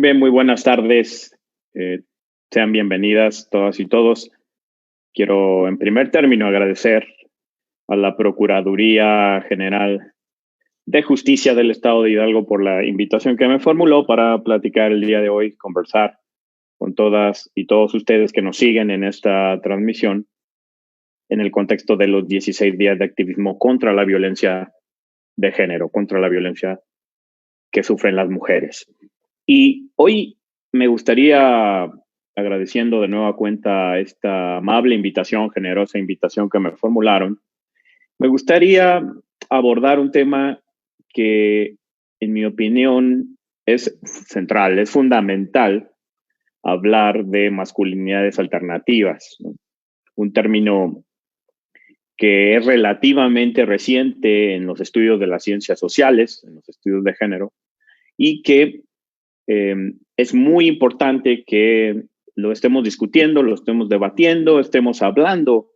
Muy bien, muy buenas tardes. Sean bienvenidas todas y todos. Quiero, en primer término, agradecer a la Procuraduría General de Justicia del Estado de Hidalgo por la invitación que me formuló para platicar el día de hoy, conversar con todas y todos ustedes que nos siguen en esta transmisión en el contexto de los 16 días de activismo contra la violencia de género, contra la violencia que sufren las mujeres. Y hoy me gustaría, agradeciendo de nueva cuenta esta amable invitación, generosa invitación que me formularon, me gustaría abordar un tema que, en mi opinión, es central, es fundamental hablar de masculinidades alternativas, ¿no? Un término que es relativamente reciente en los estudios de las ciencias sociales, en los estudios de género, y que es muy importante que lo estemos discutiendo, lo estemos debatiendo, estemos hablando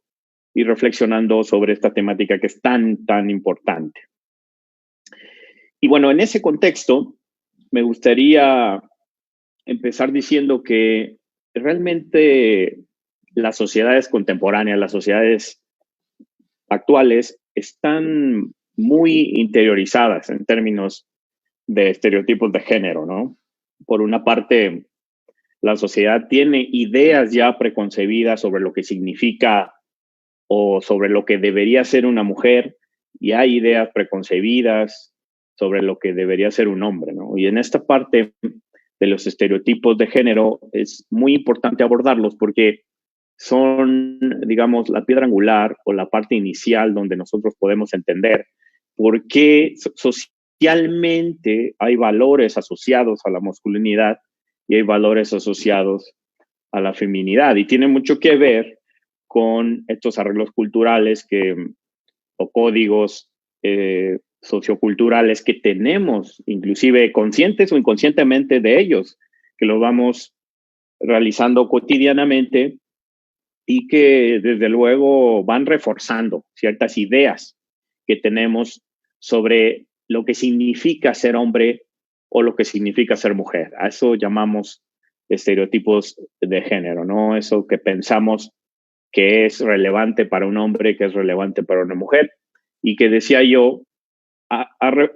y reflexionando sobre esta temática que es tan, tan importante. Y bueno, en ese contexto, me gustaría empezar diciendo que realmente las sociedades contemporáneas, las sociedades actuales, están muy interiorizadas en términos de estereotipos de género, ¿no? Por una parte, la sociedad tiene ideas ya preconcebidas sobre lo que significa o sobre lo que debería ser una mujer, y hay ideas preconcebidas sobre lo que debería ser un hombre, ¿no? Y en esta parte de los estereotipos de género es muy importante abordarlos porque son, digamos, la piedra angular o la parte inicial donde nosotros podemos entender por qué socialmente hay valores asociados a la masculinidad y hay valores asociados a la feminidad. Y tiene mucho que ver con estos arreglos culturales o códigos socioculturales que tenemos, inclusive conscientes o inconscientemente de ellos, que lo vamos realizando cotidianamente y que desde luego van reforzando ciertas ideas que tenemos sobre lo que significa ser hombre o lo que significa ser mujer. A eso llamamos estereotipos de género, ¿no? Eso que pensamos que es relevante para un hombre, que es relevante para una mujer, y que decía yo,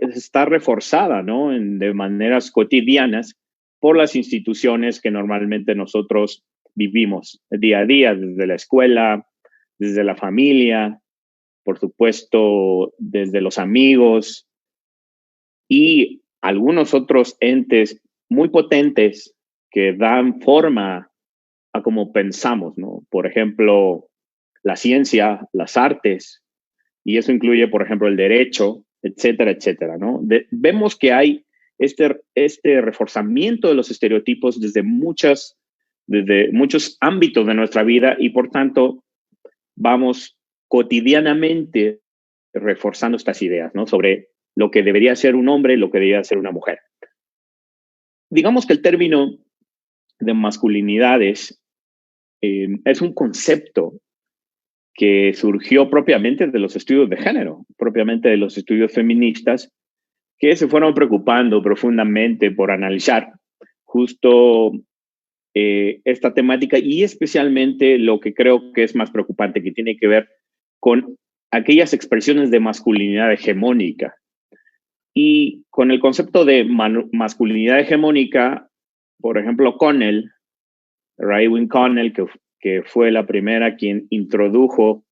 está reforzada, ¿no? De maneras cotidianas por las instituciones que normalmente nosotros vivimos día a día, desde la escuela, desde la familia, por supuesto, desde los amigos y algunos otros entes muy potentes que dan forma a cómo pensamos, ¿no? Por ejemplo, la ciencia, las artes, y eso incluye, por ejemplo, el derecho, etcétera, etcétera, ¿no? Vemos que hay este reforzamiento de los estereotipos desde muchos ámbitos de nuestra vida y, por tanto, vamos cotidianamente reforzando estas ideas, ¿no? Sobre lo que debería ser un hombre, lo que debería ser una mujer. Digamos que el término de masculinidades es un concepto que surgió propiamente de los estudios de género, propiamente de los estudios feministas, que se fueron preocupando profundamente por analizar justo esta temática y especialmente lo que creo que es más preocupante, que tiene que ver con aquellas expresiones de masculinidad hegemónica. Y con el concepto de masculinidad hegemónica, por ejemplo, Raewyn Connell, que fue la primera quien introdujo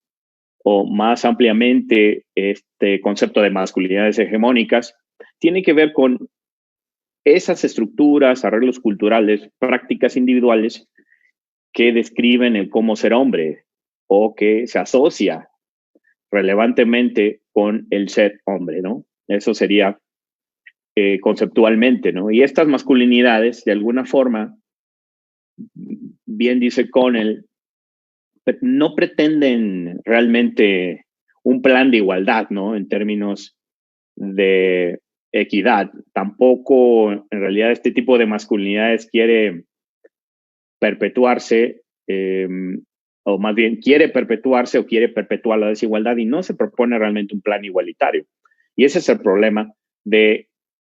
o más ampliamente este concepto de masculinidades hegemónicas, tiene que ver con esas estructuras, arreglos culturales, prácticas individuales que describen el cómo ser hombre o que se asocia relevantemente con el ser hombre, ¿no? Eso sería conceptualmente, ¿no? Y estas masculinidades, de alguna forma, bien dice Connell, no pretenden realmente un plan de igualdad, ¿no? En términos de equidad. Tampoco, en realidad, este tipo de masculinidades quiere perpetuarse, o más bien quiere perpetuarse o quiere perpetuar la desigualdad y no se propone realmente un plan igualitario. Y ese es el problema de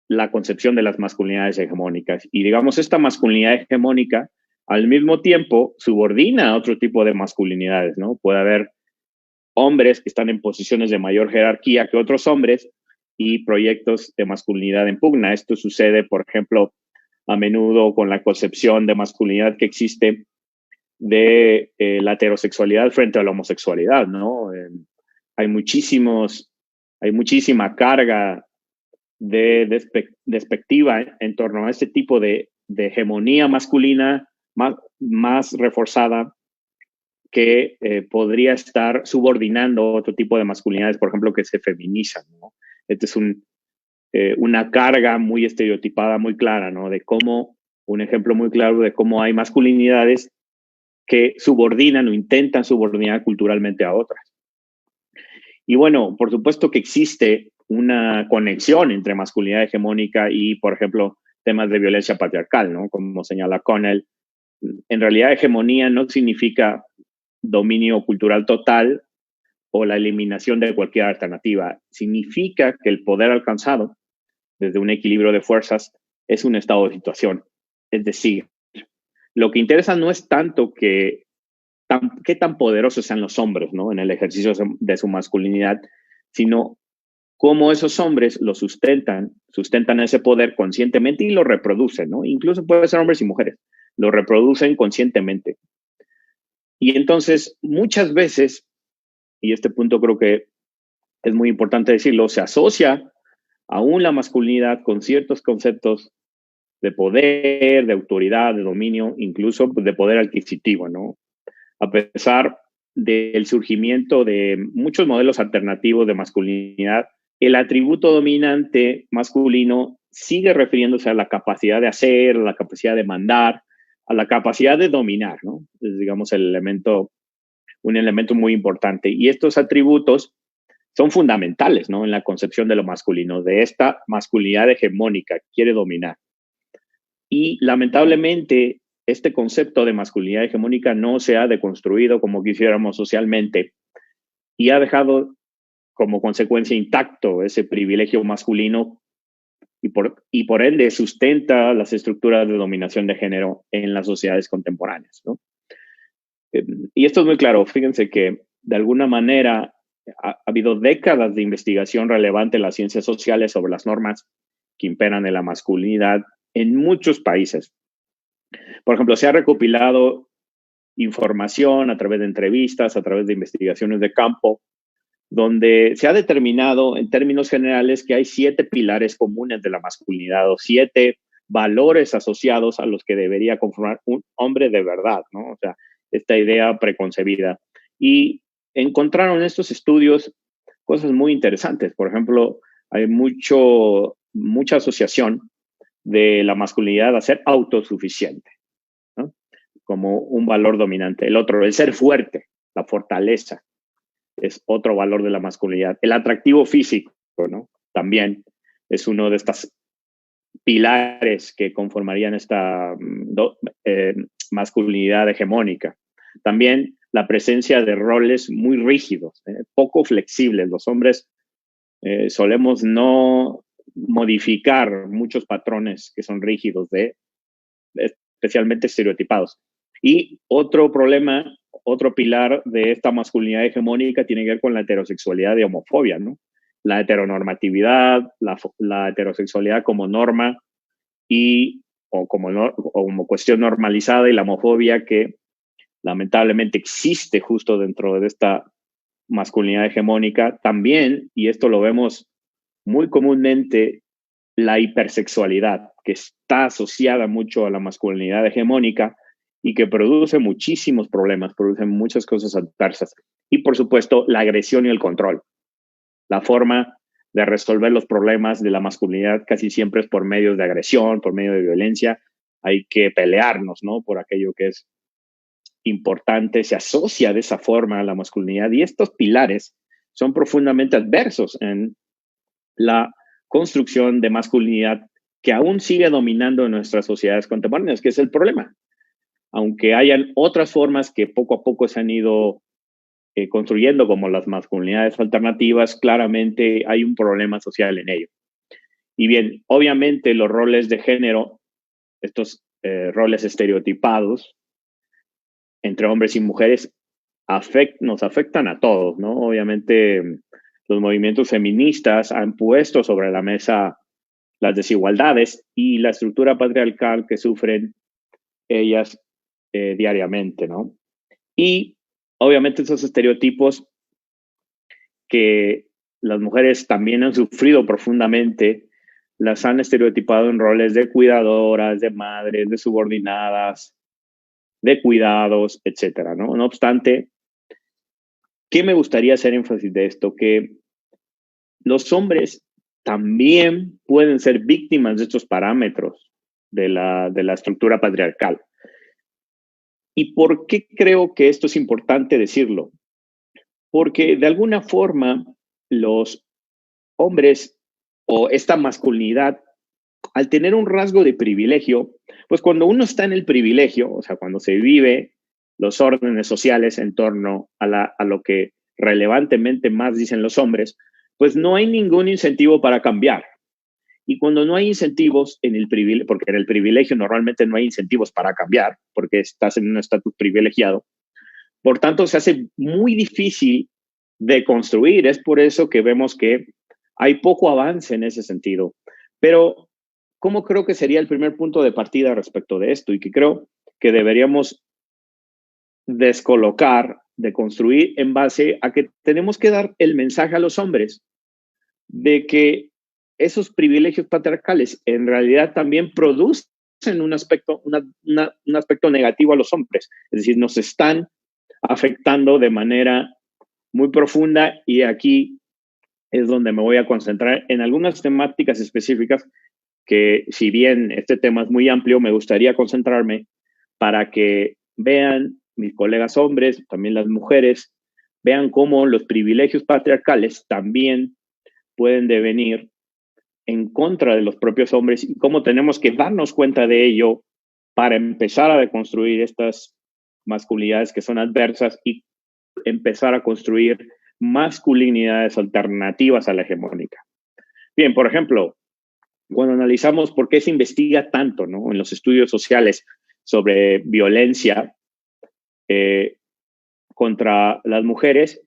la concepción de las masculinidades hegemónicas. Y digamos, esta masculinidad hegemónica al mismo tiempo subordina a otro tipo de masculinidades, ¿no? Puede haber hombres que están en posiciones de mayor jerarquía que otros hombres y proyectos de masculinidad en pugna. Esto sucede, por ejemplo, a menudo con la concepción de masculinidad que existe de la heterosexualidad frente a la homosexualidad, ¿no? Hay muchísima carga de despectiva en torno a este tipo de hegemonía masculina más reforzada que podría estar subordinando otro tipo de masculinidades, por ejemplo, que se feminizan, ¿no? Este es una carga muy estereotipada, muy clara, ¿no? De cómo, un ejemplo muy claro de cómo hay masculinidades que subordinan o intentan subordinar culturalmente a otras. Y bueno, por supuesto que existe una conexión entre masculinidad hegemónica y, por ejemplo, temas de violencia patriarcal, ¿no? Como señala Connell, en realidad hegemonía no significa dominio cultural total o la eliminación de cualquier alternativa. Significa que el poder alcanzado desde un equilibrio de fuerzas es un estado de situación. Es decir, lo que interesa no es tanto qué tan poderosos sean los hombres, ¿no? En el ejercicio de su masculinidad, sino cómo esos hombres lo sustentan ese poder conscientemente y lo reproducen, ¿no? Incluso puede ser hombres y mujeres, lo reproducen conscientemente. Y entonces, muchas veces, y este punto creo que es muy importante decirlo, se asocia aún la masculinidad con ciertos conceptos de poder, de autoridad, de dominio, incluso de poder adquisitivo, ¿no? A pesar del surgimiento de muchos modelos alternativos de masculinidad, el atributo dominante masculino sigue refiriéndose a la capacidad de hacer, a la capacidad de mandar, a la capacidad de dominar, ¿no? Es, digamos, un elemento muy importante. Y estos atributos son fundamentales, ¿no? En la concepción de lo masculino, de esta masculinidad hegemónica que quiere dominar. Y lamentablemente, este concepto de masculinidad hegemónica no se ha deconstruido como quisiéramos socialmente y ha dejado como consecuencia intacto ese privilegio masculino y por ende sustenta las estructuras de dominación de género en las sociedades contemporáneas, ¿no? Y esto es muy claro. Fíjense que de alguna manera ha habido décadas de investigación relevante en las ciencias sociales sobre las normas que imperan en la masculinidad en muchos países. Por ejemplo, se ha recopilado información a través de entrevistas, a través de investigaciones de campo, donde se ha determinado en términos generales que hay 7 pilares comunes de la masculinidad o 7 valores asociados a los que debería conformar un hombre de verdad, ¿no? O sea, esta idea preconcebida. Y encontraron en estos estudios cosas muy interesantes. Por ejemplo, hay mucha asociación de la masculinidad a ser autosuficiente, ¿no? Como un valor dominante. El otro, el ser fuerte, la fortaleza, es otro valor de la masculinidad. El atractivo físico, ¿no? También es uno de estos pilares que conformarían esta masculinidad hegemónica. También la presencia de roles muy rígidos, poco flexibles. Los hombres solemos no modificar muchos patrones que son rígidos, especialmente estereotipados. Y otro problema, otro pilar de esta masculinidad hegemónica tiene que ver con la heterosexualidad y homofobia, ¿no? La heteronormatividad, la heterosexualidad como norma o como cuestión normalizada, y la homofobia que lamentablemente existe justo dentro de esta masculinidad hegemónica. También, y esto lo vemos muy comúnmente, la hipersexualidad, que está asociada mucho a la masculinidad hegemónica y que produce muchísimos problemas, produce muchas cosas adversas. Y por supuesto, la agresión y el control. La forma de resolver los problemas de la masculinidad casi siempre es por medio de agresión, por medio de violencia. Hay que pelearnos, ¿no? Por aquello que es importante, se asocia de esa forma a la masculinidad, y estos pilares son profundamente adversos en la construcción de masculinidad que aún sigue dominando en nuestras sociedades contemporáneas, que es el problema. Aunque hayan otras formas que poco a poco se han ido construyendo, como las masculinidades alternativas, claramente hay un problema social en ello. Y bien, obviamente los roles de género, estos roles estereotipados entre hombres y mujeres, nos afectan a todos, ¿no? Obviamente los movimientos feministas han puesto sobre la mesa las desigualdades y la estructura patriarcal que sufren ellas diariamente, ¿no? Y obviamente esos estereotipos que las mujeres también han sufrido profundamente, las han estereotipado en roles de cuidadoras, de madres, de subordinadas, de cuidados, etcétera, ¿no? No obstante, ¿qué me gustaría hacer énfasis de esto? Que los hombres también pueden ser víctimas de estos parámetros de la estructura patriarcal. ¿Y por qué creo que esto es importante decirlo? Porque de alguna forma los hombres o esta masculinidad, al tener un rasgo de privilegio, pues cuando uno está en el privilegio, o sea, cuando se vive los órdenes sociales en torno a lo que relevantemente más dicen los hombres, pues no hay ningún incentivo para cambiar. Y cuando no hay incentivos en el privilegio, porque en el privilegio normalmente no hay incentivos para cambiar, porque estás en un estatus privilegiado, por tanto se hace muy difícil de construir. Es por eso que vemos que hay poco avance en ese sentido. Pero, ¿cómo creo que sería el primer punto de partida respecto de esto? Y que creo que deberíamos descolocar, de construir en base a que tenemos que dar el mensaje a los hombres de que esos privilegios patriarcales en realidad también producen un aspecto, un aspecto negativo a los hombres. Es decir, nos están afectando de manera muy profunda, y aquí es donde me voy a concentrar en algunas temáticas específicas que, si bien este tema es muy amplio, me gustaría concentrarme para que vean mis colegas hombres, también las mujeres, vean cómo los privilegios patriarcales también pueden devenir en contra de los propios hombres y cómo tenemos que darnos cuenta de ello para empezar a deconstruir estas masculinidades que son adversas y empezar a construir masculinidades alternativas a la hegemónica. Bien, por ejemplo, cuando analizamos por qué se investiga tanto, ¿no?, en los estudios sociales sobre violencia contra las mujeres,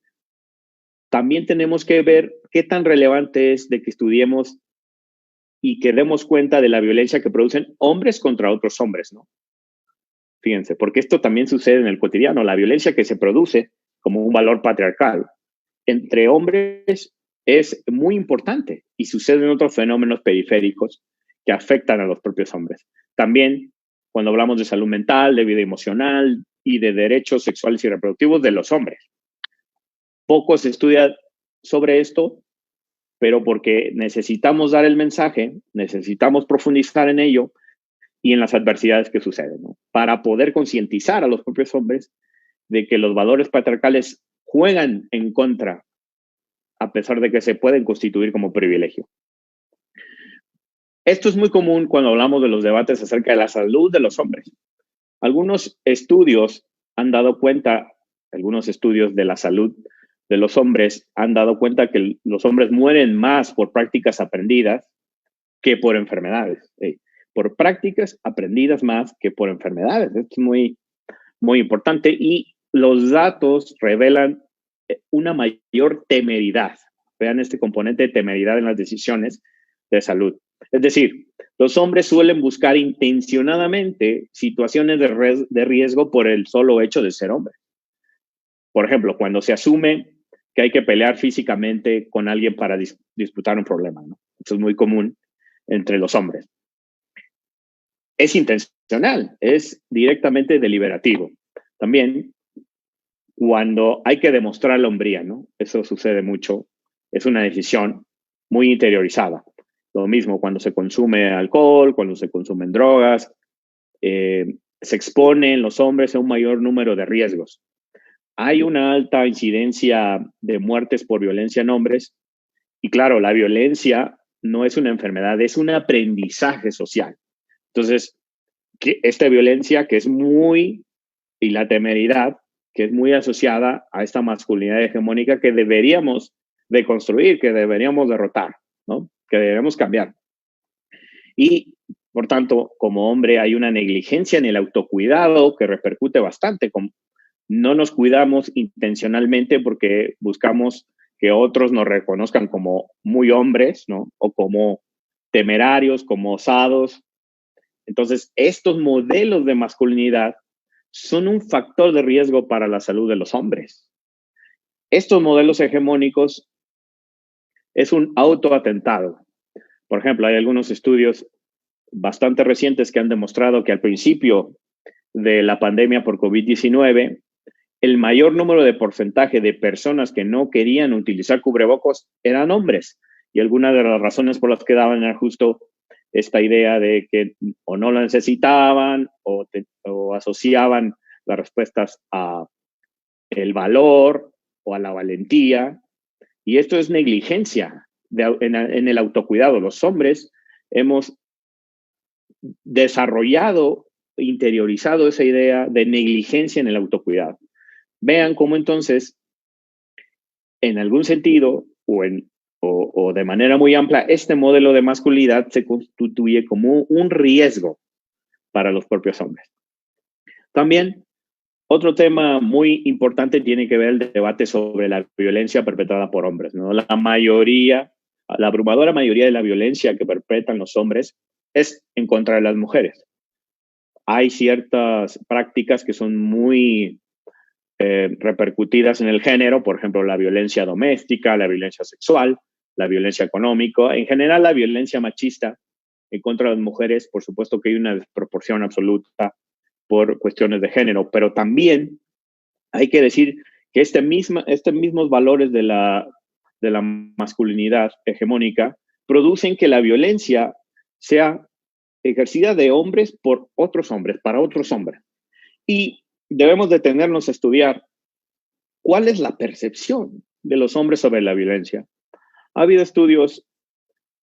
también tenemos que ver qué tan relevante es de que estudiemos y que demos cuenta de la violencia que producen hombres contra otros hombres, ¿no? Fíjense, porque esto también sucede en el cotidiano. La violencia que se produce como un valor patriarcal entre hombres es muy importante y suceden otros fenómenos periféricos que afectan a los propios hombres. También cuando hablamos de salud mental, de vida emocional y de derechos sexuales y reproductivos de los hombres. Poco se estudia sobre esto, pero porque necesitamos dar el mensaje, necesitamos profundizar en ello y en las adversidades que suceden, ¿no?, para poder concientizar a los propios hombres de que los valores patriarcales juegan en contra, a pesar de que se pueden constituir como privilegio. Esto es muy común cuando hablamos de los debates acerca de la salud de los hombres. Algunos estudios han dado cuenta, algunos estudios de la salud de los hombres han dado cuenta que los hombres mueren más por prácticas aprendidas que por enfermedades. Por prácticas aprendidas más que por enfermedades. Esto es muy, muy importante y los datos revelan una mayor temeridad. Vean este componente de temeridad en las decisiones de salud. Es decir, los hombres suelen buscar intencionadamente situaciones de riesgo por el solo hecho de ser hombre. Por ejemplo, cuando se asume que hay que pelear físicamente con alguien para disputar un problema, ¿no? Eso es muy común entre los hombres. Es intencional, es directamente deliberativo. También cuando hay que demostrar la hombría, ¿no? Eso sucede mucho. Es una decisión muy interiorizada. Lo mismo cuando se consume alcohol, cuando se consumen drogas, se exponen los hombres a un mayor número de riesgos. Hay una alta incidencia de muertes por violencia en hombres y claro, la violencia no es una enfermedad, es un aprendizaje social. Entonces, esta violencia que es muy, y la temeridad, que es muy asociada a esta masculinidad hegemónica que deberíamos de construir, que deberíamos derrotar, ¿no?, que deberíamos cambiar. Y, por tanto, como hombre hay una negligencia en el autocuidado que repercute bastante. No nos cuidamos intencionalmente porque buscamos que otros nos reconozcan como muy hombres, ¿no? O como temerarios, como osados. Entonces, estos modelos de masculinidad son un factor de riesgo para la salud de los hombres. Estos modelos hegemónicos es un autoatentado. Por ejemplo, hay algunos estudios bastante recientes que han demostrado que al principio de la pandemia por COVID-19, el mayor número de porcentaje de personas que no querían utilizar cubrebocas eran hombres. Y algunas de las razones por las que daban era justo esta idea de que o no lo necesitaban o asociaban las respuestas a el valor o a la valentía. Y esto es negligencia en el autocuidado. Los hombres hemos desarrollado, interiorizado esa idea de negligencia en el autocuidado. Vean cómo entonces, en algún sentido o de manera muy amplia, este modelo de masculinidad se constituye como un riesgo para los propios hombres. También, otro tema muy importante tiene que ver el debate sobre la violencia perpetrada por hombres, ¿no? La abrumadora mayoría de la violencia que perpetran los hombres es en contra de las mujeres. Hay ciertas prácticas que son muy repercutidas en el género, por ejemplo, la violencia doméstica, la violencia sexual, la violencia económica, en general la violencia machista en contra de las mujeres. Por supuesto que hay una desproporción absoluta por cuestiones de género, pero también hay que decir que estos mismos valores de la masculinidad hegemónica producen que la violencia sea ejercida de hombres por otros hombres, para otros hombres. Y debemos detenernos a estudiar cuál es la percepción de los hombres sobre la violencia. Ha habido estudios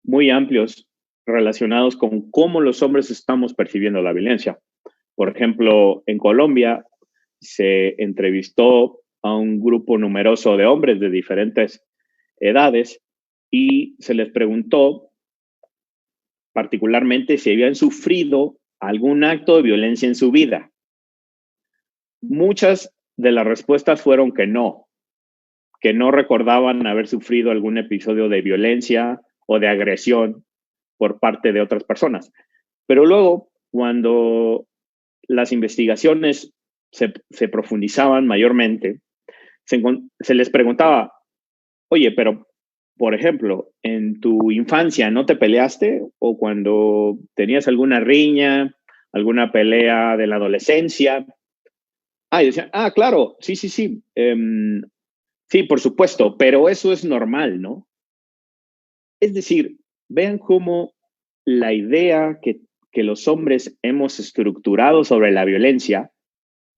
muy amplios relacionados con cómo los hombres estamos percibiendo la violencia. Por ejemplo, en Colombia se entrevistó a un grupo numeroso de hombres de diferentes edades y se les preguntó particularmente si habían sufrido algún acto de violencia en su vida. Muchas de las respuestas fueron que no recordaban haber sufrido algún episodio de violencia o de agresión por parte de otras personas. Pero luego, cuando las investigaciones se profundizaban mayormente, se les preguntaba, oye, pero, por ejemplo, en tu infancia, ¿no te peleaste? O cuando tenías alguna riña, alguna pelea de la adolescencia. Y decían, claro, sí. Sí, por supuesto, pero eso es normal, ¿no? Es decir, vean cómo la idea que los hombres hemos estructurado sobre la violencia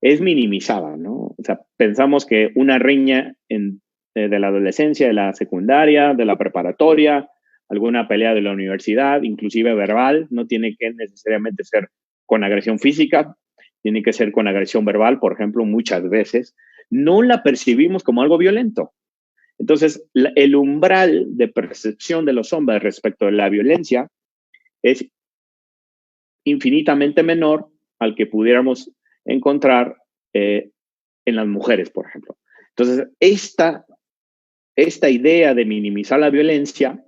es minimizada, ¿no? O sea, pensamos que una riña de la adolescencia, de la secundaria, de la preparatoria, alguna pelea de la universidad, inclusive verbal, no tiene que necesariamente ser con agresión física, tiene que ser con agresión verbal, por ejemplo, muchas veces, no la percibimos como algo violento. Entonces, el umbral de percepción de los hombres respecto de la violencia es infinitamente menor al que pudiéramos encontrar en las mujeres, por ejemplo. Entonces, esta idea de minimizar la violencia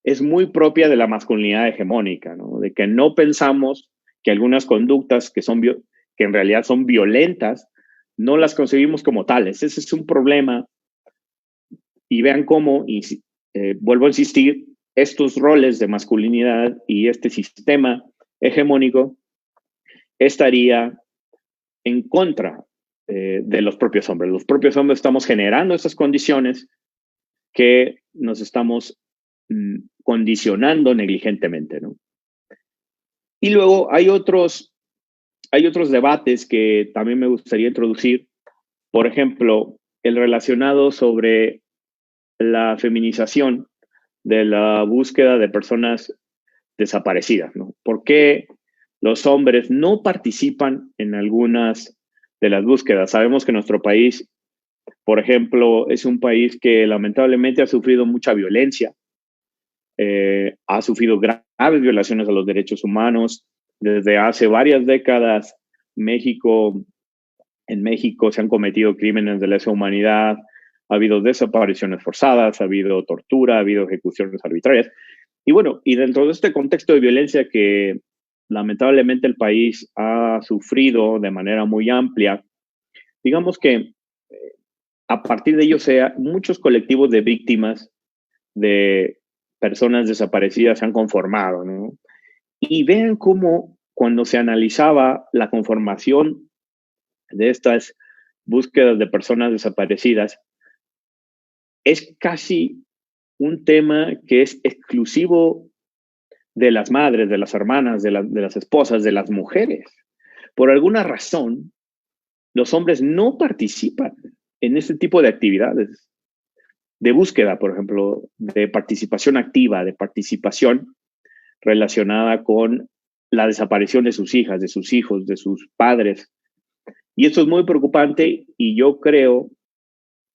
es muy propia de la masculinidad hegemónica, ¿no? De que no pensamos que algunas conductas que en realidad son violentas, no las concebimos como tales. Ese es un problema. Y vean cómo, vuelvo a insistir, estos roles de masculinidad y este sistema hegemónico estaría en contra de los propios hombres. Los propios hombres estamos generando esas condiciones que nos estamos condicionando negligentemente, ¿no? Y luego hay otros debates que también me gustaría introducir. Por ejemplo, el relacionado sobre la feminización de la búsqueda de personas desaparecidas, ¿no? ¿Por qué los hombres no participan en algunas de las búsquedas? Sabemos que nuestro país, por ejemplo, es un país que lamentablemente ha sufrido mucha violencia, ha sufrido graves violaciones a los derechos humanos. Desde hace varias décadas, en México se han cometido crímenes de lesa humanidad, ha habido desapariciones forzadas, ha habido tortura, ha habido ejecuciones arbitrarias. Y bueno, y dentro de este contexto de violencia que lamentablemente el país ha sufrido de manera muy amplia, digamos que a partir de ello muchos colectivos de víctimas de personas desaparecidas se han conformado, ¿no? Y vean cómo cuando se analizaba la conformación de estas búsquedas de personas desaparecidas, es casi un tema que es exclusivo de las madres, de las hermanas, de las esposas, de las mujeres. Por alguna razón, los hombres no participan en este tipo de actividades de búsqueda, por ejemplo, de participación activa, de participación relacionada con la desaparición de sus hijas, de sus hijos, de sus padres. Y esto es muy preocupante y yo creo,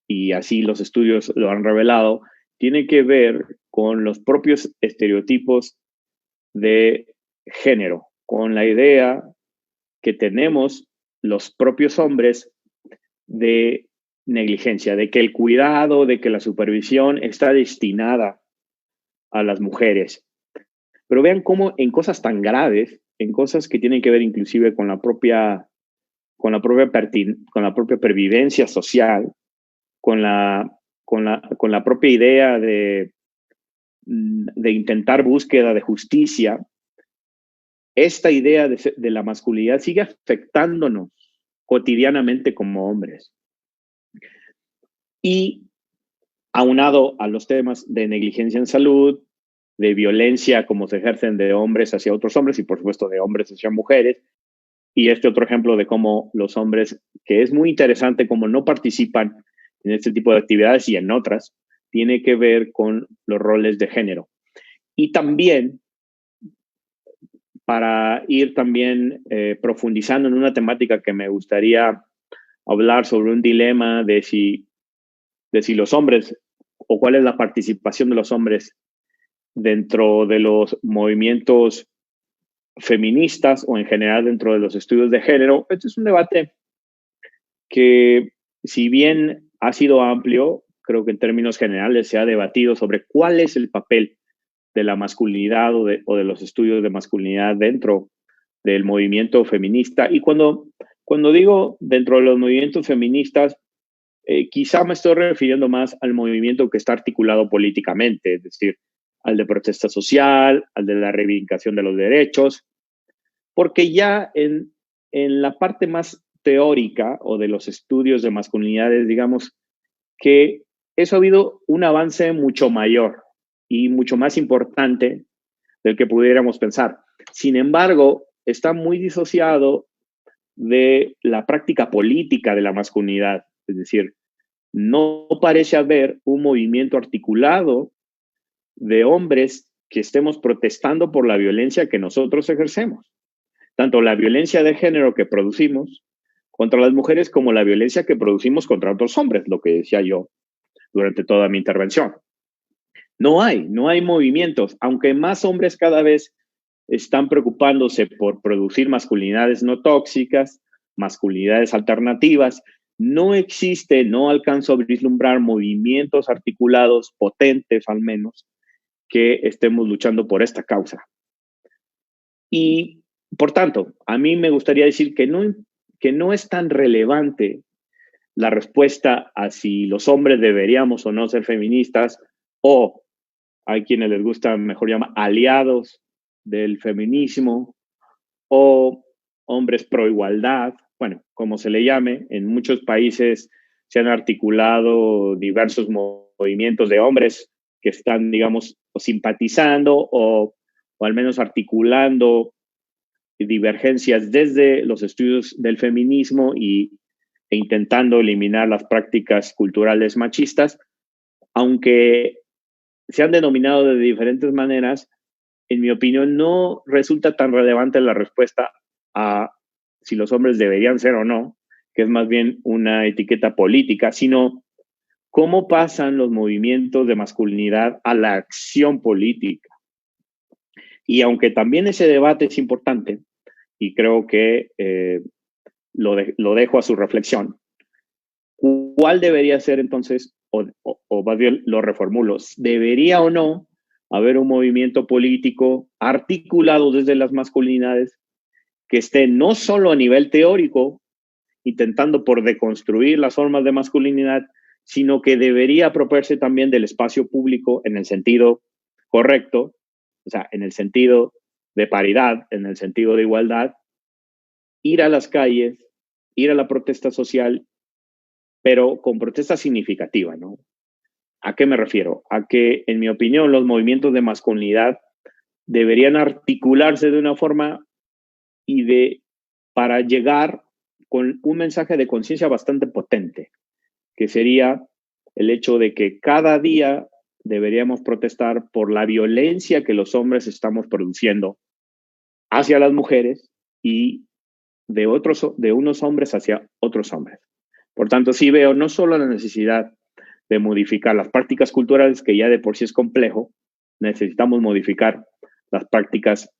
y así los estudios lo han revelado, tiene que ver con los propios estereotipos de género, con la idea que tenemos los propios hombres de negligencia, de que el cuidado, de que la supervisión está destinada a las mujeres. Pero vean cómo en cosas tan graves, en cosas que tienen que ver inclusive con la propia pervivencia social, con la propia idea de intentar búsqueda de justicia, esta idea de la masculinidad sigue afectándonos cotidianamente como hombres. Y aunado a los temas de negligencia en salud, de violencia como se ejercen de hombres hacia otros hombres y por supuesto de hombres hacia mujeres, y este otro ejemplo de cómo los hombres, que es muy interesante cómo no participan en este tipo de actividades y en otras, tiene que ver con los roles de género. Y también, para ir también profundizando en una temática que me gustaría hablar sobre un dilema de si los hombres o cuál es la participación de los hombres dentro de los movimientos feministas o en general dentro de los estudios de género. Este es un debate que, si bien ha sido amplio, creo que en términos generales se ha debatido sobre cuál es el papel de la masculinidad o de los estudios de masculinidad dentro del movimiento feminista. Y cuando digo dentro de los movimientos feministas, quizá me estoy refiriendo más al movimiento que está articulado políticamente, es decir, al de protesta social, al de la reivindicación de los derechos, porque ya en la parte más teórica o de los estudios de masculinidades, digamos que eso ha habido un avance mucho mayor y mucho más importante del que pudiéramos pensar. Sin embargo, está muy disociado de la práctica política de la masculinidad, es decir, no parece haber un movimiento articulado de hombres que estemos protestando por la violencia que nosotros ejercemos. Tanto la violencia de género que producimos contra las mujeres como la violencia que producimos contra otros hombres, lo que decía yo durante toda mi intervención. No hay movimientos, aunque más hombres cada vez están preocupándose por producir masculinidades no tóxicas, masculinidades alternativas. No existe, no alcanzo a vislumbrar movimientos articulados, potentes al menos, que estemos luchando por esta causa. Y, por tanto, a mí me gustaría decir que no es tan relevante la respuesta a si los hombres deberíamos o no ser feministas, o hay quienes les gusta, mejor llamar, aliados del feminismo, o hombres pro igualdad, bueno, como se le llame. En muchos países se han articulado diversos movimientos de hombres que están, digamos, simpatizando o al menos articulando divergencias desde los estudios del feminismo e intentando eliminar las prácticas culturales machistas, aunque se han denominado de diferentes maneras. En mi opinión, no resulta tan relevante la respuesta a si los hombres deberían ser o no, que es más bien una etiqueta política, sino cómo pasan los movimientos de masculinidad a la acción política. Y aunque también ese debate es importante, y creo que lo dejo a su reflexión, ¿cuál debería ser entonces, o más bien lo reformulo, debería o no haber un movimiento político articulado desde las masculinidades que esté no solo a nivel teórico, intentando por deconstruir las formas de masculinidad, sino que debería apropiarse también del espacio público en el sentido correcto, o sea, en el sentido de paridad, en el sentido de igualdad, ir a las calles, ir a la protesta social, pero con protesta significativa, ¿no? ¿A qué me refiero? A que, en mi opinión, los movimientos de masculinidad deberían articularse de una forma para llegar con un mensaje de conciencia bastante potente, que sería el hecho de que cada día deberíamos protestar por la violencia que los hombres estamos produciendo hacia las mujeres y de unos hombres hacia otros hombres. Por tanto, sí veo no solo la necesidad de modificar las prácticas culturales, que ya de por sí es complejo, necesitamos modificar las prácticas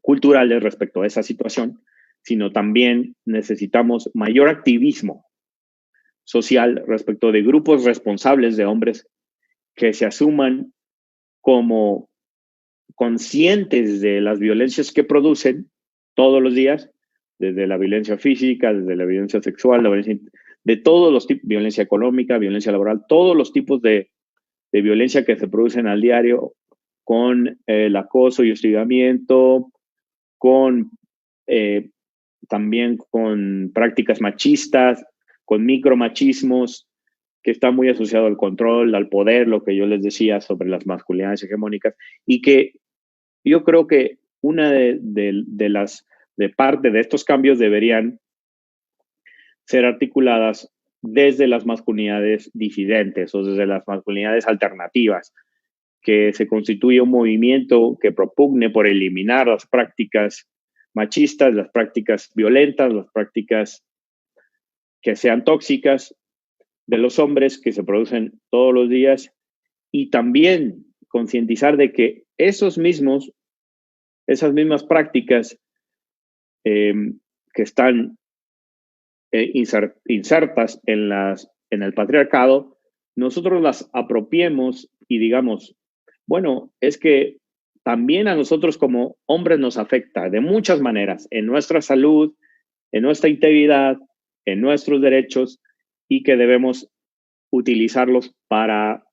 culturales respecto a esa situación, sino también necesitamos mayor activismo social respecto de grupos responsables de hombres que se asuman como conscientes de las violencias que producen todos los días, desde la violencia física, desde la violencia sexual, de todos los tipos, violencia económica, violencia laboral, todos los tipos de violencia que se producen al diario, con el acoso y hostigamiento, con también con prácticas machistas, con micromachismos, que está muy asociado al control, al poder, lo que yo les decía sobre las masculinidades hegemónicas, y que yo creo que una de parte de estos cambios deberían ser articuladas desde las masculinidades disidentes o desde las masculinidades alternativas, que se constituye un movimiento que propugne por eliminar las prácticas machistas, las prácticas violentas, las prácticas que sean tóxicas de los hombres que se producen todos los días, y también concientizar de que esas mismas prácticas que están insertas en el patriarcado, nosotros las apropiemos y digamos, bueno, es que también a nosotros como hombres nos afecta de muchas maneras, en nuestra salud, en nuestra integridad, en nuestros derechos, y que debemos utilizarlos para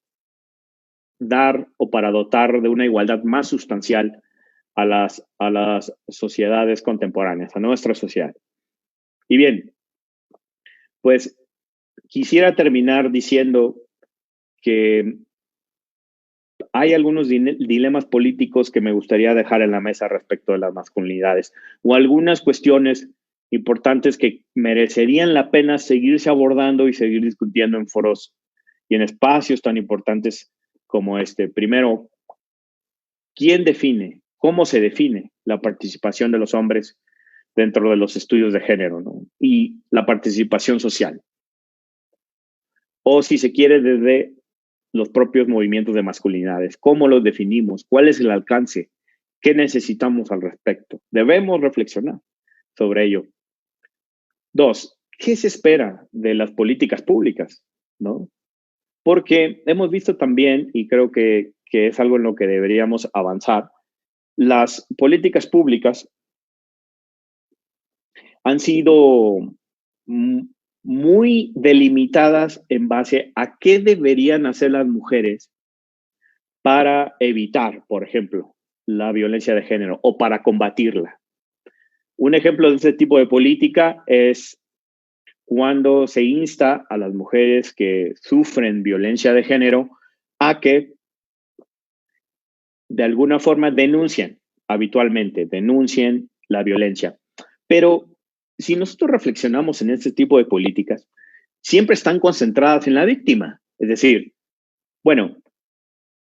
dar o para dotar de una igualdad más sustancial a las sociedades contemporáneas, a nuestra sociedad. Y bien, pues quisiera terminar diciendo que hay algunos dilemas políticos que me gustaría dejar en la mesa respecto de las masculinidades, o algunas cuestiones importantes que merecerían la pena seguirse abordando y seguir discutiendo en foros y en espacios tan importantes como este. Primero, ¿quién define, cómo se define la participación de los hombres dentro de los estudios de género, ¿no? Y la participación social? O si se quiere, desde los propios movimientos de masculinidades. ¿Cómo los definimos? ¿Cuál es el alcance? ¿Qué necesitamos al respecto? Debemos reflexionar sobre ello. Dos, ¿qué se espera de las políticas públicas? ¿No? Porque hemos visto también, y creo que es algo en lo que deberíamos avanzar, las políticas públicas han sido muy delimitadas en base a qué deberían hacer las mujeres para evitar, por ejemplo, la violencia de género o para combatirla. Un ejemplo de este tipo de política es cuando se insta a las mujeres que sufren violencia de género a que de alguna forma denuncien la violencia. Pero si nosotros reflexionamos en este tipo de políticas, siempre están concentradas en la víctima. Es decir, bueno,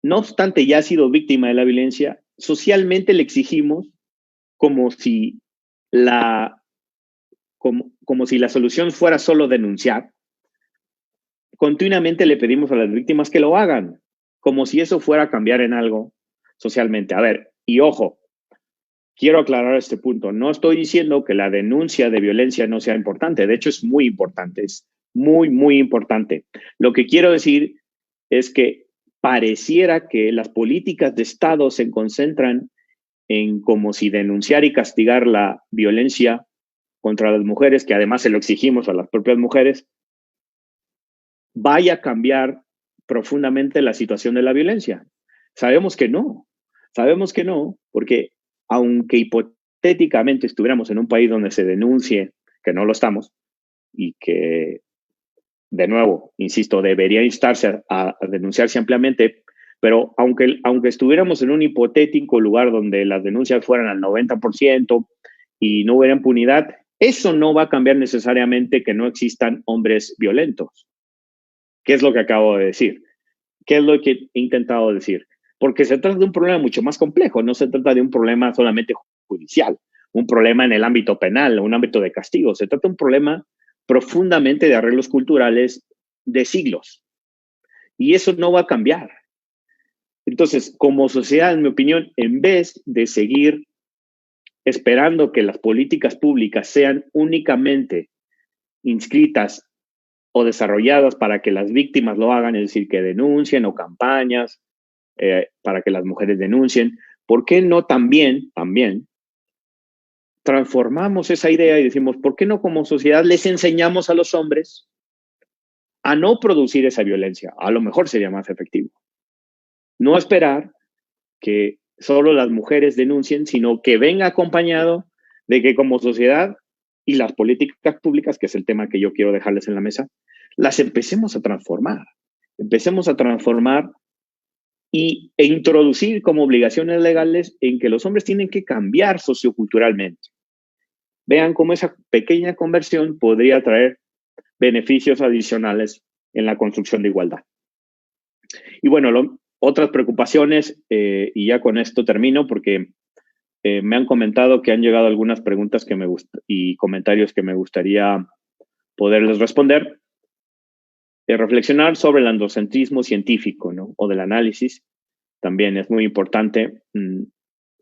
no obstante ya ha sido víctima de la violencia, socialmente le exigimos como si la solución fuera solo denunciar. Continuamente le pedimos a las víctimas que lo hagan, como si eso fuera a cambiar en algo socialmente. A ver, Y ojo, quiero aclarar este punto. No estoy diciendo que la denuncia de violencia no sea importante. De hecho, es muy importante. Es muy, muy importante. Lo que quiero decir es que pareciera que las políticas de Estado se concentran en como si denunciar y castigar la violencia contra las mujeres, que además se lo exigimos a las propias mujeres, vaya a cambiar profundamente la situación de la violencia. Sabemos que no, porque aunque hipotéticamente estuviéramos en un país donde se denuncie, que no lo estamos, y que, de nuevo, insisto, debería instarse a denunciarse ampliamente, pero aunque estuviéramos en un hipotético lugar donde las denuncias fueran al 90% y no hubiera impunidad, eso no va a cambiar necesariamente que no existan hombres violentos. ¿Qué es lo que acabo de decir? ¿Qué es lo que he intentado decir? Porque se trata de un problema mucho más complejo, no se trata de un problema solamente judicial, un problema en el ámbito penal, un ámbito de castigo, se trata de un problema profundamente de arreglos culturales de siglos. Y eso no va a cambiar. Entonces, como sociedad, en mi opinión, en vez de seguir esperando que las políticas públicas sean únicamente inscritas o desarrolladas para que las víctimas lo hagan, es decir, que denuncien o campañas para que las mujeres denuncien, ¿por qué no también transformamos esa idea y decimos, ¿por qué no como sociedad les enseñamos a los hombres a no producir esa violencia? A lo mejor sería más efectivo. No esperar que solo las mujeres denuncien, sino que venga acompañado de que como sociedad y las políticas públicas, que es el tema que yo quiero dejarles en la mesa, las empecemos a transformar. Empecemos a transformar e introducir como obligaciones legales en que los hombres tienen que cambiar socioculturalmente. Vean cómo esa pequeña conversión podría traer beneficios adicionales en la construcción de igualdad. Y bueno, otras preocupaciones, y ya con esto termino porque me han comentado que han llegado algunas preguntas y comentarios que me gustaría poderles responder. Reflexionar sobre el androcentrismo científico, ¿no? O del análisis también es muy importante,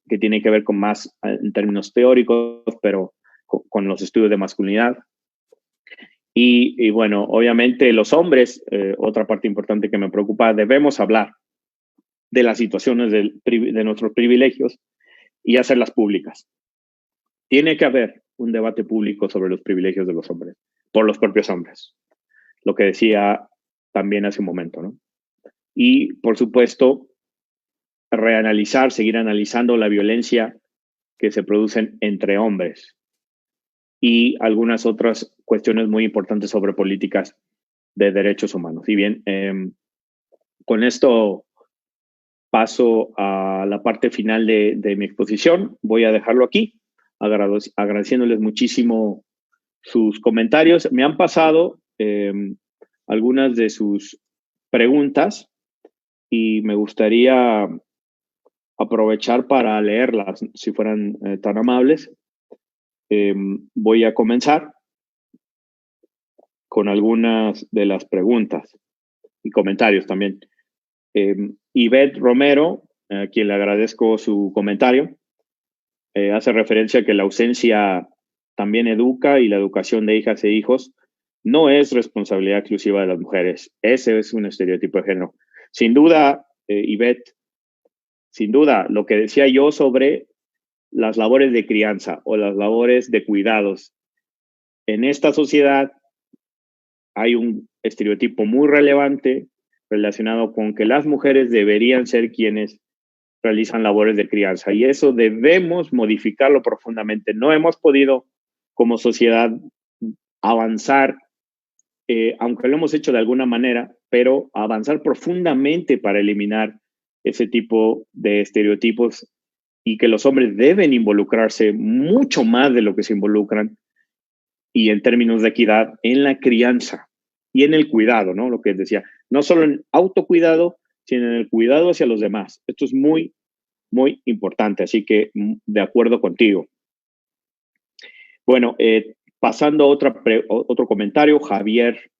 que tiene que ver con más en términos teóricos, pero con los estudios de masculinidad. Y bueno, obviamente los hombres, otra parte importante que me preocupa, debemos hablar de las situaciones de nuestros privilegios y hacerlas públicas. Tiene que haber un debate público sobre los privilegios de los hombres, por los propios hombres. Lo que decía también hace un momento, ¿no? Y, por supuesto, seguir analizando la violencia que se produce entre hombres y algunas otras cuestiones muy importantes sobre políticas de derechos humanos. Y bien, con esto paso a la parte final de mi exposición. Voy a dejarlo aquí, agradeciéndoles muchísimo sus comentarios. Me han pasado algunas de sus preguntas y me gustaría aprovechar para leerlas, si fueran tan amables. Voy a comenzar con algunas de las preguntas y comentarios también. Ivette Romero, a quien le agradezco su comentario, hace referencia a que la ausencia también educa y la educación de hijas e hijos no es responsabilidad exclusiva de las mujeres. Ese es un estereotipo de género. Sin duda, Ivette, sin duda, lo que decía yo sobre las labores de crianza o las labores de cuidados. En esta sociedad hay un estereotipo muy relevante relacionado con que las mujeres deberían ser quienes realizan labores de crianza y eso debemos modificarlo profundamente. No hemos podido como sociedad avanzar, aunque lo hemos hecho de alguna manera, pero avanzar profundamente para eliminar ese tipo de estereotipos y que los hombres deben involucrarse mucho más de lo que se involucran y en términos de equidad en la crianza y en el cuidado, ¿no? Lo que decía, no solo en autocuidado, sino en el cuidado hacia los demás. Esto es muy, muy importante, así que de acuerdo contigo. Bueno, pasando a otro comentario, Javier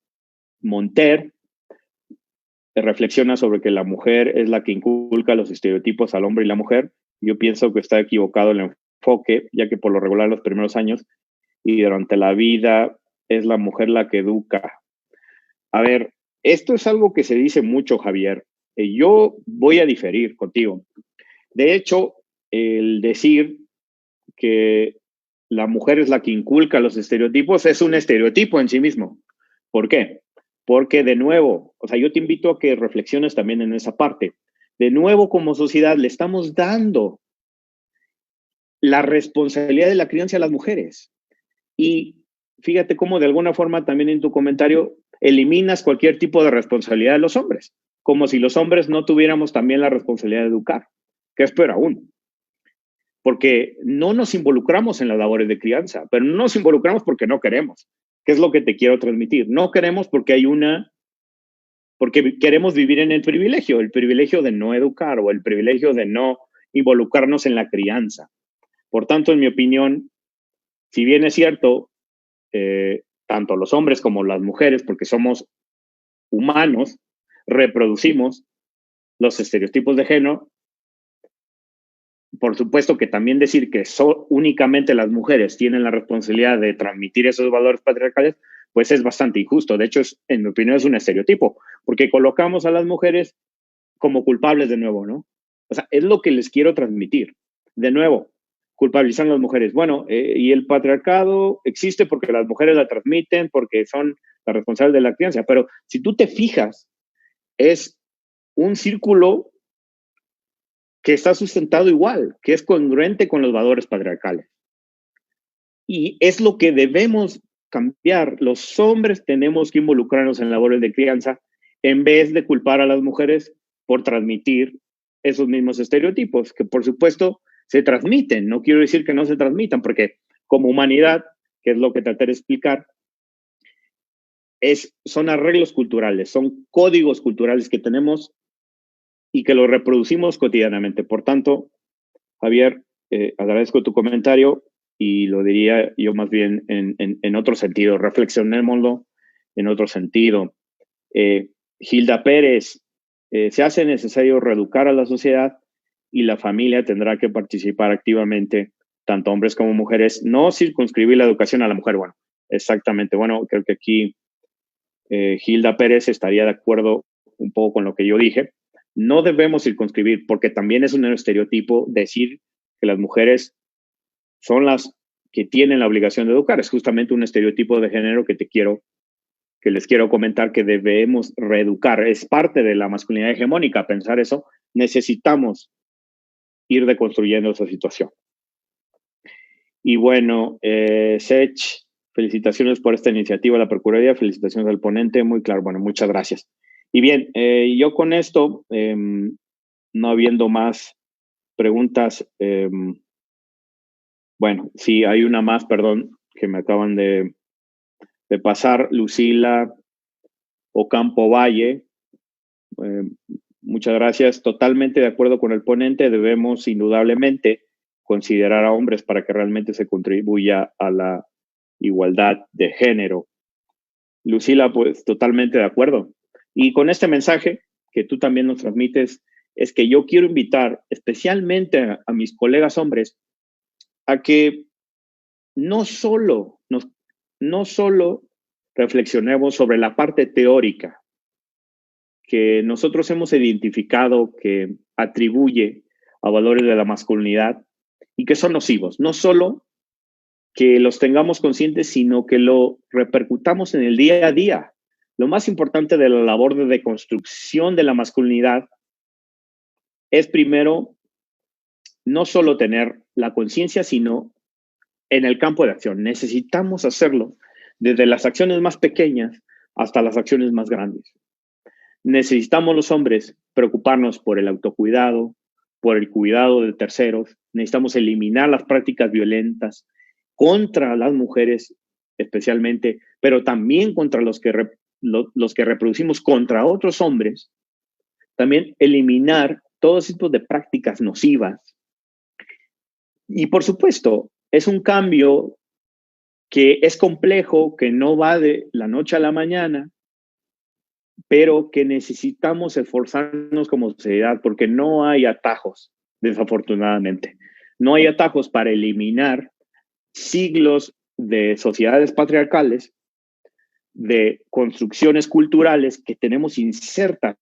Monter reflexiona sobre que la mujer es la que inculca los estereotipos al hombre y la mujer Yo pienso que está equivocado el enfoque, ya que por lo regular los primeros años y durante la vida es la mujer la que educa. A ver, esto es algo que se dice mucho, Javier. Yo voy a diferir contigo. De hecho, el decir que la mujer es la que inculca los estereotipos es un estereotipo en sí mismo. ¿Por qué? Porque de nuevo, o sea, yo te invito a que reflexiones también en esa parte. De nuevo, como sociedad, le estamos dando la responsabilidad de la crianza a las mujeres. Y fíjate cómo de alguna forma también en tu comentario eliminas cualquier tipo de responsabilidad de los hombres, como si los hombres no tuviéramos también la responsabilidad de educar, que es peor aún, porque no nos involucramos en las labores de crianza, pero no nos involucramos porque no queremos, que es lo que te quiero transmitir. No queremos porque queremos vivir en el privilegio de no educar o el privilegio de no involucrarnos en la crianza. Por tanto, en mi opinión, si bien es cierto, tanto los hombres como las mujeres, porque somos humanos, reproducimos los estereotipos de género. Por supuesto que también decir que únicamente las mujeres tienen la responsabilidad de transmitir esos valores patriarcales, pues es bastante injusto. De hecho, en mi opinión, es un estereotipo, porque colocamos a las mujeres como culpables de nuevo, ¿no? O sea, es lo que les quiero transmitir. De nuevo, culpabilizan a las mujeres. Bueno, y el patriarcado existe porque las mujeres la transmiten, porque son las responsables de la crianza. Pero si tú te fijas, es un círculo que está sustentado igual, que es congruente con los valores patriarcales. Y es lo que debemos cambiar. Los hombres tenemos que involucrarnos en labores de crianza en vez de culpar a las mujeres por transmitir esos mismos estereotipos, que por supuesto se transmiten. No quiero decir que no se transmitan, porque como humanidad, que es lo que traté de explicar, son arreglos culturales, son códigos culturales que tenemos y que los reproducimos cotidianamente. Por tanto, Javier, agradezco tu comentario y lo diría yo más bien en otro sentido. Reflexionémoslo en otro sentido. Hilda Pérez, se hace necesario reeducar a la sociedad y la familia tendrá que participar activamente, tanto hombres como mujeres, no circunscribir la educación a la mujer. Bueno, exactamente. Bueno, creo que aquí Hilda Pérez estaría de acuerdo un poco con lo que yo dije. No debemos circunscribir, porque también es un estereotipo decir que las mujeres son las que tienen la obligación de educar. Es justamente un estereotipo de género que les quiero comentar que debemos reeducar. Es parte de la masculinidad hegemónica pensar eso. Necesitamos ir deconstruyendo esa situación. Y bueno, Sech, felicitaciones por esta iniciativa, la Procuraduría, felicitaciones al ponente, muy claro, bueno, muchas gracias. Y bien, yo con esto, no habiendo más preguntas, bueno, sí, hay una más, perdón, que me acaban de pasar, Lucila Ocampo Valle. Muchas gracias, totalmente de acuerdo con el ponente, debemos indudablemente considerar a hombres para que realmente se contribuya a la igualdad de género. Lucila, pues totalmente de acuerdo. Y con este mensaje que tú también nos transmites, es que yo quiero invitar especialmente a mis colegas hombres a que no solo reflexionemos sobre la parte teórica que nosotros hemos identificado que atribuye a valores de la masculinidad y que son nocivos, no solo que los tengamos conscientes, sino que lo repercutamos en el día a día. Lo más importante de la labor de deconstrucción de la masculinidad es primero no solo tener la conciencia, sino en el campo de acción. Necesitamos hacerlo desde las acciones más pequeñas hasta las acciones más grandes. Necesitamos los hombres preocuparnos por el autocuidado, por el cuidado de terceros. Necesitamos eliminar las prácticas violentas contra las mujeres especialmente, pero también contra los que reproducimos contra otros hombres. También eliminar todos tipos de prácticas nocivas. Y por supuesto, es un cambio que es complejo, que no va de la noche a la mañana, pero que necesitamos esforzarnos como sociedad porque no hay atajos. desafortunadamente. No hay atajos para eliminar siglos de sociedades patriarcales, de construcciones culturales que tenemos insertas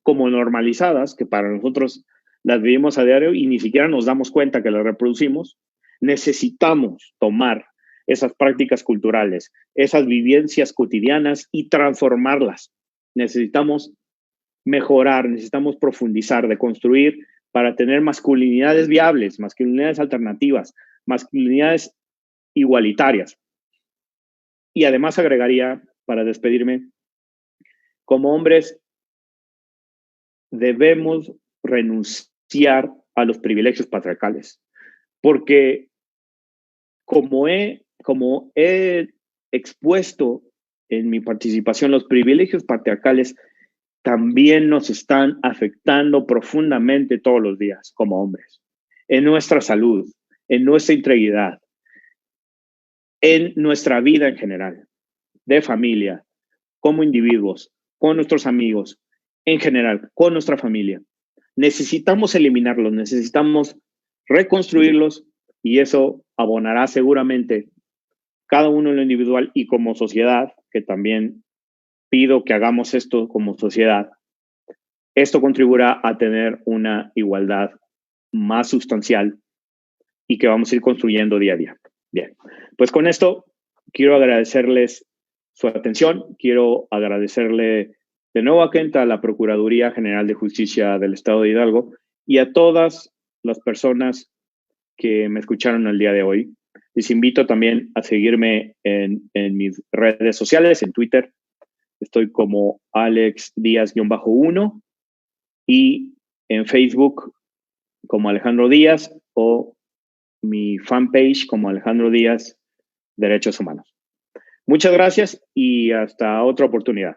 como normalizadas, que para nosotros las vivimos a diario y ni siquiera nos damos cuenta que las reproducimos. Necesitamos tomar esas prácticas culturales, esas vivencias cotidianas y transformarlas. Necesitamos mejorar, necesitamos profundizar, deconstruir para tener masculinidades viables, masculinidades alternativas, masculinidades igualitarias. Y además agregaría, para despedirme, como hombres debemos renunciar a los privilegios patriarcales, porque como he expuesto en mi participación, los privilegios patriarcales también nos están afectando profundamente todos los días como hombres, en nuestra salud, en nuestra integridad, en nuestra vida en general, de familia, como individuos, con nuestros amigos, en general, con nuestra familia. Necesitamos eliminarlos, necesitamos reconstruirlos y eso abonará seguramente cada uno en lo individual y como sociedad, que también pido que hagamos esto como sociedad. Esto contribuirá a tener una igualdad más sustancial y que vamos a ir construyendo día a día. Bien, pues con esto quiero agradecerles su atención. Quiero agradecerle de nuevo a Kent, a la Procuraduría General de Justicia del Estado de Hidalgo y a todas las personas que me escucharon el día de hoy. Les invito también a seguirme en mis redes sociales, en Twitter. Estoy como Alex Díaz-1 y en Facebook como Alejandro Díaz o mi fanpage como Alejandro Díaz Derechos Humanos. Muchas gracias y hasta otra oportunidad.